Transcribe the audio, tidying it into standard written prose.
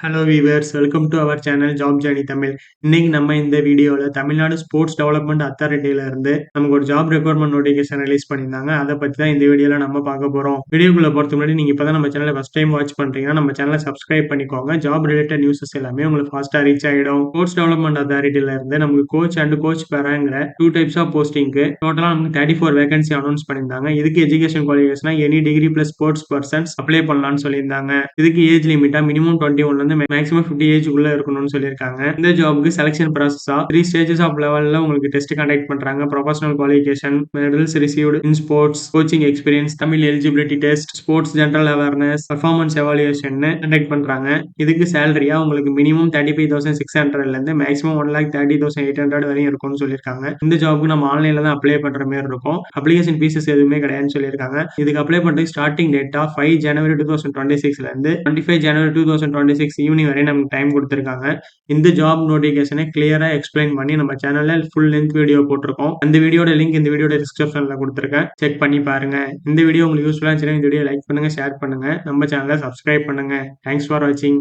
Hello viewers, welcome to our channel job journey Tamil. இன்னைக்கு நம்ம இந்த வீடியோவில் தமிழ்நாடு ஸ்போர்ட்ஸ் டெவலப்மெண்ட் அத்தாரிட்டியில இருந்து நமக்கு ஒரு ஜாப் ரெக்யர்மெண்ட் நோட்டிஃபிகேஷன் ரிலீஸ் பண்ணியிருந்தாங்க. அதை பற்றி தான் இந்த வீடியோவில் நம்ம பார்க்க போகிறோம். வீடியோக்குள்ள போகிறது முன்னாடி நீங்கள் இப்போ தான் நம்ம சேனலை ஃபஸ்ட் டைம் வாட்ச் பண்ணுறீங்கன்னா நம்ம சேனலை சப்ஸ்கிரைப் பண்ணிக்கோங்க. ஜாப் ரிலேட்டட் நியூஸஸ் எல்லாமே உங்களுக்கு ஃபாஸ்ட்டாக ரீச் ஆகிடும். ஸ்போர்ட்ஸ் டெவலப்மெண்ட் அத்தாரிட்டியில இருந்து நமக்கு கோச் அண்ட் கோச் பேராங்கிற 2 டைப்ஸ் ஆஃப் போஸ்டிங்க்கு டோட்டலாக நமக்கு 34 வேகன்சி அனௌன்ஸ் பண்ணியிருந்தாங்க. இதுக்கு எஜுகேஷன் குவாலிஃபிகேஷனா any degree plus sports persons apply பண்ணலாம்னு சொல்லியிருந்தாங்க. இதுக்கு ஏஜ் லிமிட்டா மினிமம் 21 மேக்ஸிமம் 50 ஏஜ்க்குள்ள இருக்கணும்னு சொல்லியிருக்காங்க. இந்த ஜாப்க்கு செலக்ஷன் ப்ராசஸா 3 ஸ்டேஜஸ் ஆஃப் லெவல்ல உங்களுக்கு டெஸ்ட் கண்டக்ட் பண்றாங்க. Professional qualification, medals received in sports, coaching experience, Tamil eligibility test, sports general awareness, performance evaluation conduct பண்றாங்க. இதுக்கு சேலரியா உங்களுக்கு மினிமம் 35,600 இருந்து மேக்ஸிமம் 1,30,800 வரையும் இருக்கும்னு சொல்லியிருக்காங்க. இந்த ஜாப்க்கு நம்ம ஆன்லைன்ல தான் அப்ளை பண்ற மாதிரி இருக்கும். அப்ளிகேஷன் ஃபீஸஸ் எதுவுமே கிடையாதுன்னு சொல்லியிருக்காங்க. இதுக்கு அப்ளை பண்றதுக்கு ஸ்டார்டிங் டேட்டா 5 ஜனவரி 2026 இருந்து 25 ஜனவரி 2026 ஈவினிங் வரை நமக்கு டைம் கொடுத்துருக்காங்க. இந்த ஜாப் நோட்டிஃபிகேஷனை கிளியரா எக்ஸ்பிளைன் பண்ணி நம்ம சேனல்ல ஃபுல் லென்த் வீடியோ போட்டிருக்கோம். அந்த வீடியோட லிங்க் இந்த வீடியோட டிஸ்கிரிப்ஷன்ல கொடுத்துருக்கேன். செக் பண்ணி பாருங்க. இந்த வீடியோ உங்களுக்கு யூஸ்ஃபுல்லா இருந்துச்சுன்னா இந்த வீடியோ லைக் பண்ணுங்க, ஷேர் பண்ணுங்க, நம்ம சேனலை சப்ஸ்கிரைப் பண்ணுங்க. தேங்க்ஸ் ஃபார் வாட்சிங்.